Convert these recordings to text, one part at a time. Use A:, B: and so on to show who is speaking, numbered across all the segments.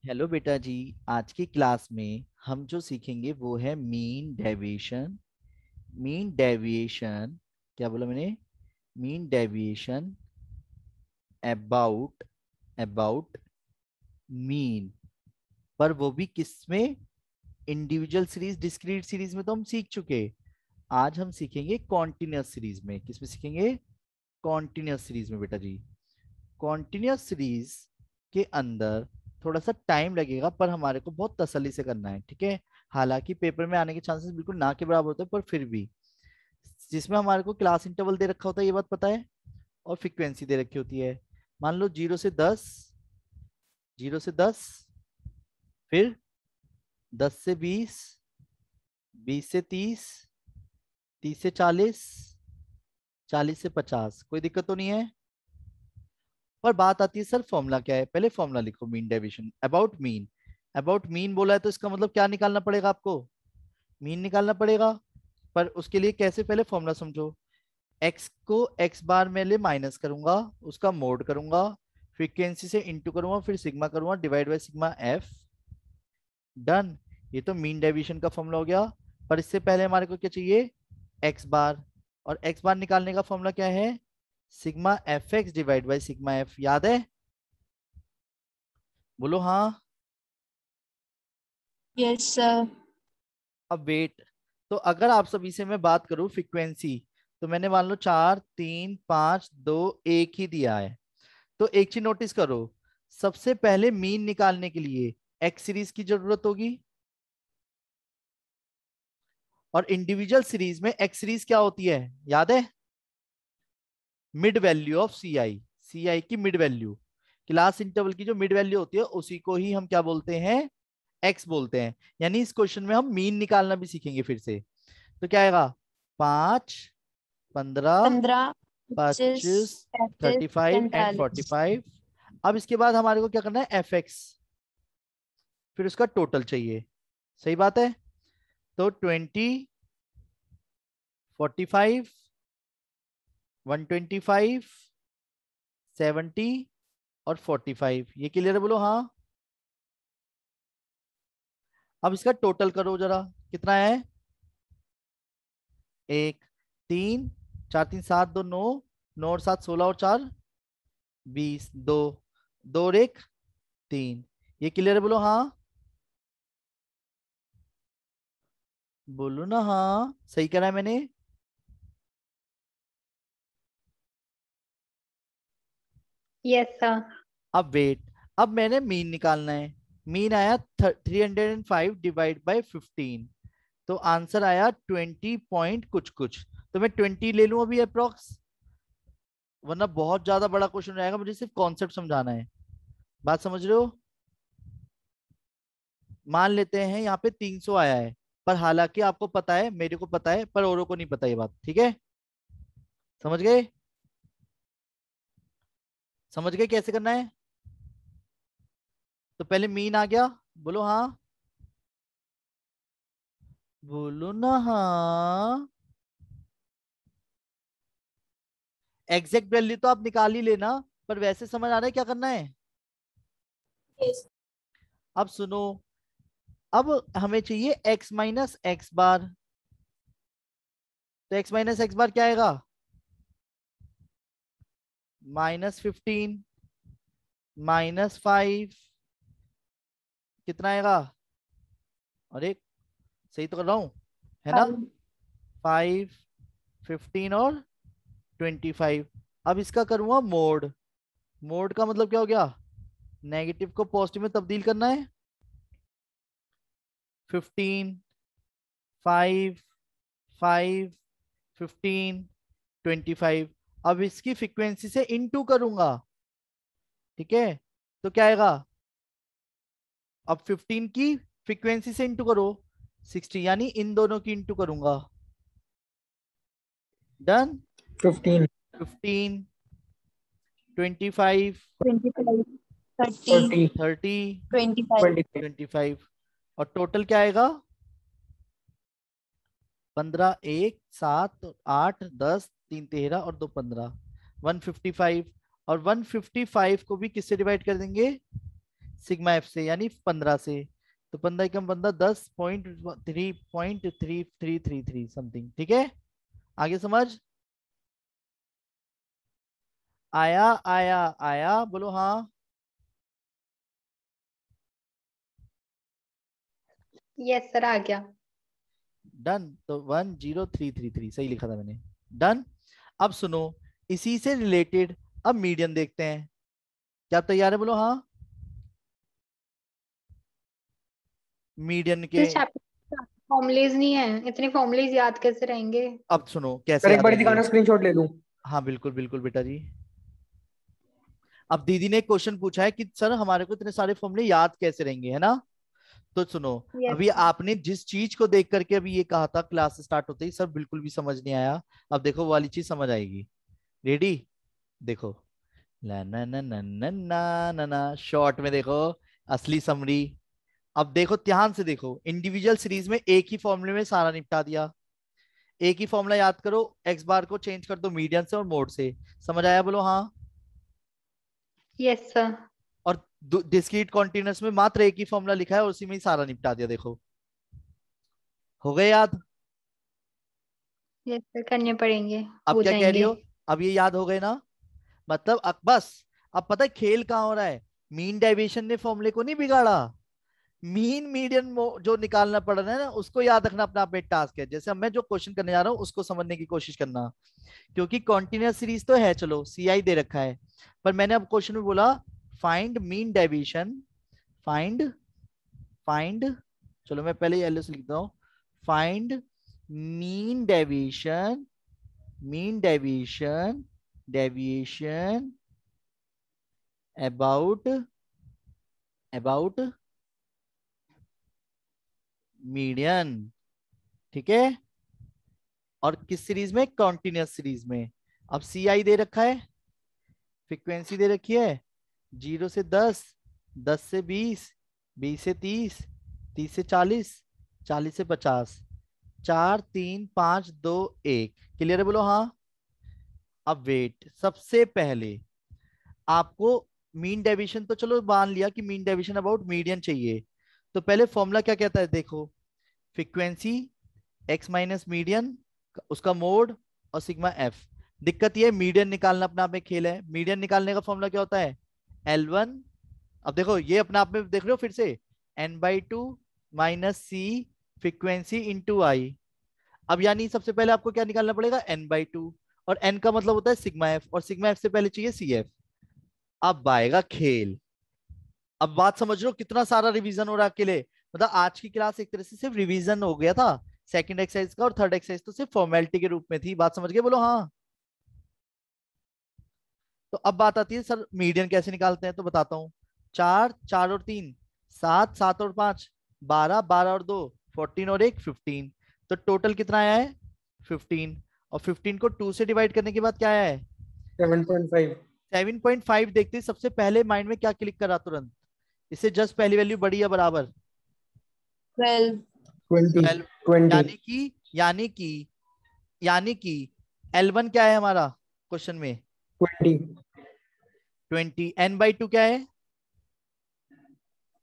A: Hello बेटा जी। आज की क्लास में हम जो सीखेंगे वो है मीन डेविएशन। मीन डेविएशन, क्या बोला मैंने? Mean deviation about about mean. पर वो भी किसमें? इंडिविजुअल सीरीज, डिस्क्रीट सीरीज में तो हम सीख चुके। आज हम सीखेंगे कॉन्टिन्यूअस सीरीज में। किसमें सीखेंगे? कॉन्टिन्यूअस सीरीज में बेटा जी। कॉन्टिन्यूअस सीरीज के अंदर थोड़ा सा टाइम लगेगा, पर हमारे को बहुत तसल्ली से करना है, ठीक है। हालांकि पेपर में आने के चांसेस बिल्कुल ना के बराबर होते हैं, पर फिर भी जिसमें हमारे को क्लास इंटरवल दे रखा होता है, ये बात पता है, और फ्रीक्वेंसी दे रखी होती है। मान लो 0 से 10, 0 से 10, फिर 10 से 20, 20 से 30, 30 से 40, 40 से 50। कोई दिक्कत तो नहीं है? पर बात आती है सर फॉर्मूला क्या है। पहले फॉर्मूला लिखो, mean deviation about mean. About mean बोला है तो इसका मतलब क्या निकालना पड़ेगा आपको? मीन निकालना पड़ेगा। पर उसके लिए कैसे, पहले फॉर्मूला समझो। एक्स को एक्स बार में ले माइनस करूंगा, उसका मोड करूंगा, फ्रीक्वेंसी से इंटू करूंगा, फिर सिग्मा करूंगा divide by sigma F. Done. ये तो मीन डेविएशन का फॉर्मूला हो गया। पर इससे पहले हमारे को क्या चाहिए? एक्स बार। और एक्स बार निकालने का फॉर्मूला क्या है? Sigma F x divide by sigma F. याद है? बोलो हाँ।
B: Yes sir.
A: अब वेट। तो अगर आप सभी से मैं बात करूं फ्रीक्वेंसी, तो मैंने मान लो 4 3 5 2 1 ही दिया है। तो एक चीज नोटिस करो, सबसे पहले मीन निकालने के लिए एक्स सीरीज की जरूरत होगी। और इंडिविजुअल सीरीज में एक्स सीरीज क्या होती है, याद है? मिड वैल्यू ऑफ सी आई। सी आई की मिड वैल्यू, क्लास इंटरवल की जो मिड वैल्यू होती है उसी को ही हम क्या बोलते हैं? एक्स बोलते हैं। यानी इस क्वेश्चन में हम मीन निकालना भी सीखेंगे फिर से। तो क्या आएगा? 5, 15,
B: 15, 25,
A: 25,
B: 35,
A: 35 एंड
B: 45।
A: 45। अब इसके बाद हमारे को क्या करना है? एफ एक्स, फिर उसका टोटल चाहिए। सही बात है। तो 20, 45, 125, 70 और 45। ये क्लियर है? बोलो हाँ। अब इसका टोटल करो जरा, कितना है? 1 3 4 3 7 2 9, 9 और 7 16 और 4 20, 2 2 और 1 3। ये क्लियर है? बोलो हाँ। बोलो ना हाँ, सही करा है मैंने।
B: Yes sir.
A: अब वेट, अब मैंने मीन निकालना है। मीन आया 305 डिवाइड बाई 15। तो आंसर आया 20 पॉइंट कुछ कुछ। तो मैं 20 ले लूं अभी अप्रोक्स, वरना बहुत ज्यादा बड़ा क्वेश्चन रहेगा, मुझे सिर्फ कॉन्सेप्ट समझाना है। बात समझ रहे हो? मान लेते हैं यहाँ पे 300 आया है, पर हालांकि आपको पता है, मेरे को पता है, पर औरों को नहीं पता ये बात, ठीक है? समझ गए? समझ गए कैसे करना है? तो पहले मीन आ गया, बोलो हाँ। बोलो ना हाँ। एग्जैक्ट वैल्यू तो आप निकाल ही लेना, पर वैसे समझ आ रहा है क्या करना है?
B: यस।
A: अब सुनो, अब हमें चाहिए x माइनस एक्स बार। तो x माइनस एक्स बार क्या आएगा? -15, -5, कितना आएगा? अरे सही तो कर रहा हूँ, है ना? 5, 15 और 25। अब इसका करूंगा मोड। मोड का मतलब क्या हो गया? नेगेटिव को पॉजिटिव में तब्दील करना है। 15, 5, 5, 15, 25। अब इसकी फ्रीक्वेंसी से इनटू करूंगा, ठीक है? तो क्या आएगा? अब 15 की फ्रीक्वेंसी से इंटू करो 60, यानी इन दोनों की इंटू करूंगा। डन।
C: 15,
A: 15, 25,
B: 25, 30,
C: 40,
A: 30,
B: 25।
C: 25,
A: 25। और टोटल क्या आएगा? 15, 1 7 8 10 3 13 और 2 15, 155। और 155 को भी किससे डिवाइड कर देंगे? सिग्मा एफ से यानी 15 से। तो 15 कम 15 10.3.3333 समथिंग। ठीक है, आगे समझ आया? आया आया बोलो हाँ।
B: यस सर, आ गया।
A: डन। तो 10333 सही लिखा था मैंने। डन। अब सुनो, इसी से रिलेटेड अब मीडियन देखते हैं। क्या आप तैयार है बोलो हाँ? मीडियन के
B: इस चैप्टर फॉर्मुलेज नहीं है, इतने फॉर्मुलेज याद कैसे रहेंगे?
A: अब सुनो कैसे
C: सर एक
A: याद
C: बार
A: रहेंगे।
C: दिखाना, स्क्रीनशॉट ले लूं।
A: हाँ बिल्कुल बिल्कुल बेटा जी। अब दीदी ने क्वेश्चन पूछा है कि सर हमारे को इतने सारे फॉर्मूले याद कैसे रहेंगे, है ना? तो सुनो,
B: यस।
A: अभी आपने जिस चीज को देख करके अभी ये कहा था क्लास स्टार्ट होते ही सर बिल्कुल भी समझ नहीं आया, अब देखो वो वाली चीज समझ आएगी। रेडी? देखो, ला ना ना ना ना ना ना ना शॉर्ट में देखो असली समरी। अब देखो ध्यान से देखो, इंडिविजुअल सीरीज में एक ही फॉर्मूले में सारा निपटा दिया। एक ही फॉर्मूला याद करो, एक्स बार को चेंज कर दो मीडियन से और मोड से। समझ आया बोलो हाँ?
B: Yes sir.
A: और डिस्क्रीट कॉन्टिन्यूअस में मात्र एक ही फॉर्मूला लिखा है और उसी में ही सारा निपटा दिया। देखो हो गए याद?
B: यस सर, करने पड़ेंगे।
A: अब
B: हो
A: क्या कह रही
B: जाएंगे।
A: हो? अब ये याद हो गए ना? मतलब अब बस, अब पता है खेल कहाँ हो रहा है। मीन डेविएशन ने फॉर्मूले को नहीं बिगाड़ा, मीन मीडियन जो निकालना पड़ रहा है ना उसको याद रखना अपना आप में टास्क है। जैसे अब मैं जो क्वेश्चन करने जा रहा हूँ उसको समझने की कोशिश करना, क्योंकि कॉन्टिन्यूअस सीरीज तो है, चलो सीआई दे रखा है, पर मैंने अब क्वेश्चन में बोला find mean deviation. Find find चलो मैं पहले एलओ से लिखता हूँ। Find mean deviation, mean deviation, deviation about, about median. ठीक है, और किस सीरीज में? कॉन्टिन्यूअस सीरीज में। अब सी आई दे रखा है, फ्रीक्वेंसी दे रखी है 0 से 10, 10 से 20, 20 से 30, 30 से 40, 40 से 50, 4 3 5 2 1। क्लियर है बोलो हाँ? अब वेट, सबसे पहले आपको मीन डेविएशन तो चलो मान लिया कि मीन डेविएशन अबाउट मीडियन चाहिए, तो पहले फॉर्मूला क्या कहता है देखो, फ्रीक्वेंसी एक्स माइनस मीडियन उसका मोड और सिग्मा एफ। दिक्कत ये मीडियन निकालना अपने आप में खेल है। मीडियन निकालने का फॉर्मूला क्या होता है? L1। अब देखो ये अपने आप में देख रहे हो फिर से, n/2 माइनस सी फ्रीक्वेंसी इंटू आई। अब यानी सबसे पहले आपको क्या निकालना पड़ेगा? n/2, और n का मतलब होता है सिग्मा एफ, और सिग्मा एफ से पहले चाहिए सी एफ। अब आएगा खेल। अब बात समझ रहे हो कितना सारा रिवीजन हो रहा है अकेले? मतलब आज की क्लास एक तरह से सिर्फ रिवीजन हो गया था, सेकंड एक्सरसाइज का, और थर्ड एक्सरसाइज तो सिर्फ फॉर्मेलिटी के रूप में थी। बात समझ गए बोलो हाँ? तो अब बात आती है सर मीडियन कैसे निकालते हैं, तो बताता हूँ। 4 4 और 3 7, 7 और 5 12, 12 और 2 14 और 1 15। तो टोटल कितना आया है? 15। और 15 को 2 से डिवाइड करने के बाद क्या आया है?
C: 7.5।
A: 7.5। देखते ही सबसे पहले माइंड में क्या क्लिक करा तुरंत? इससे जस्ट पहली वैल्यू बड़ी या बराबर?
B: 12।
C: 20।
A: 12।
C: 20।
A: यानी कि L1 क्या है हमारा क्वेश्चन में?
C: 20।
A: 20। n/2 क्या है?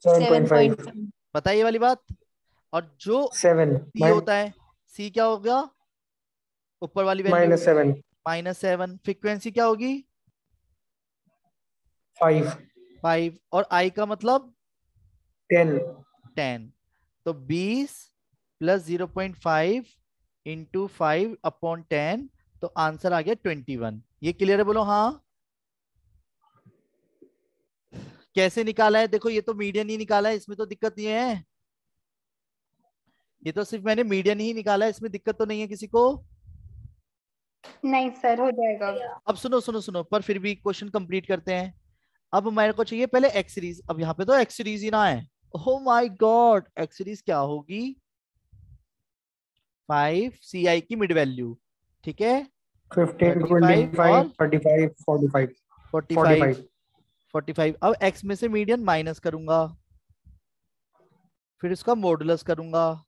C: 7.5।
B: 7.5।
A: पता है ये वाली बात? और जो
C: 7
A: C होता है, C क्या होगा? ऊपर वाली वैल्यू
C: -7।
A: -7। फ्रीक्वेंसी क्या होगी?
C: 5।
A: 5। और I का मतलब
C: 10।
A: 10। तो 20 प्लस 0.5 इंटू 5/10, तो आंसर आ गया 21। ये क्लियर है बोलो हाँ? कैसे निकाला है देखो, ये तो मीडियन ही निकाला है, इसमें तो दिक्कत नहीं है। ये तो सिर्फ मैंने मीडियन ही निकाला है, इसमें दिक्कत तो नहीं है किसी को?
B: नहीं सर, हो जाएगा।
A: अब सुनो सुनो सुनो, पर फिर भी क्वेश्चन कंप्लीट करते हैं। अब मेरे को चाहिए पहले एक्स सीरीज। अब यहाँ पे तो एक्स सीरीज ही ना है। Oh my God, x series क्या होगी? 5 CI की मिड वैल्यू, ठीक है,
C: 15,
A: 35
C: 25,
A: और
C: 35, 45।
A: 45।
C: 45।
A: 45। अब एक्स में से मीडियन माइनस करूंगा, फिर इसका मॉडुलस करूंगा।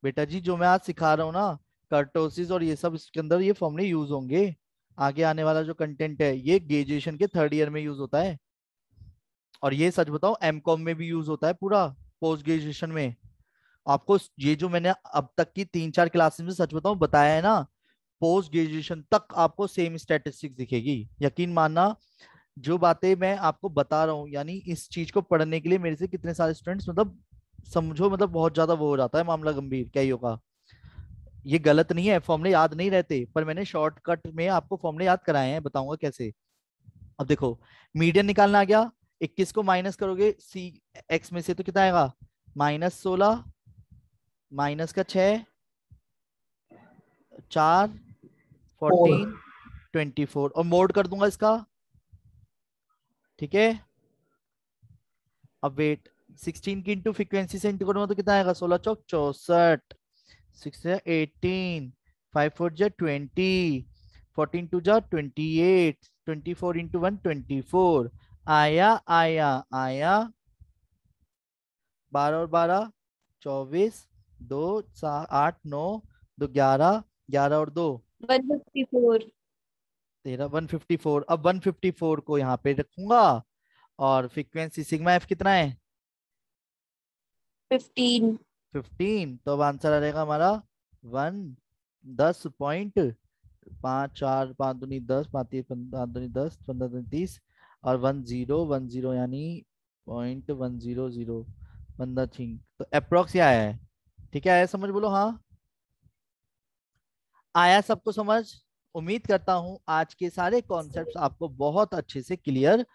A: बेटा जी जो मैं आज सिखा रहा हूँ ना, कर्टोसिस और ये सब, इसके अंदर ये फॉर्मूले यूज होंगे। आगे आने वाला जो कंटेंट है ये ग्रेजुएशन के थर्ड ईयर में यूज होता है। और ये सच बताओ एमकॉम में भी यूज होता है पूरा, पोस्ट ग्रेजुएशन में। आपको ये जो मैंने अब तक की 3-4 क्लासेस में सच बताऊं बताया है ना, पोस्ट ग्रेजुएशन तक आपको सेम स्टैटिस्टिक्स दिखेगी, यकीन मानना। जो बातें मैं आपको बता रहा हूँ, यानी इस चीज को पढ़ने के लिए मेरे से कितने सारे स्टूडेंट्स, मतलब समझो, मतलब बहुत ज्यादा वो हो जाता है मामला गंभीर, क्या ही होगा। ये गलत नहीं है, फॉर्मूले याद नहीं रहते, पर मैंने शॉर्टकट में आपको फॉर्मूले याद कराए हैं, बताऊंगा कैसे। अब देखो, मीडियन निकालना आ गया। 21 को माइनस करोगे सी एक्स में से तो कितना आएगा, -16, माइनस का 6, 4,
C: 4.
A: 14, 24, और मोड कर दूंगा इसका, ठीक है। अब वेट, 16 की इंटू फ्रीक्वेंसी से इंटू करूंगा तो कितना आएगा, 16 चौक 64, 6 18, 5 4 जा 20, 14 2 जा 28, 24 इंटू 1 24, आया आया आया, 12 और 12 24, 2 8 9, 2 11, 11 और 2
B: 154.
A: 13, 154। अब 154 को यहाँ पे रखूंगा, और फ्रीक्वेंसी सिग्मा एफ कितना है,
B: 15.
A: 15। तो अब आंसर आ रहेगा हमारा 10.5, 4 5 दूनी 10, 5 दूनी 10, 15 दूनी 30, और 1010 यानी 0.100, 15 थिंक तो अप्रोक्स ये आया है। ठीक है, आया समझ, बोलो हाँ। आया सबको समझ। उम्मीद करता हूं आज के सारे कॉन्सेप्ट्स आपको बहुत अच्छे से क्लियर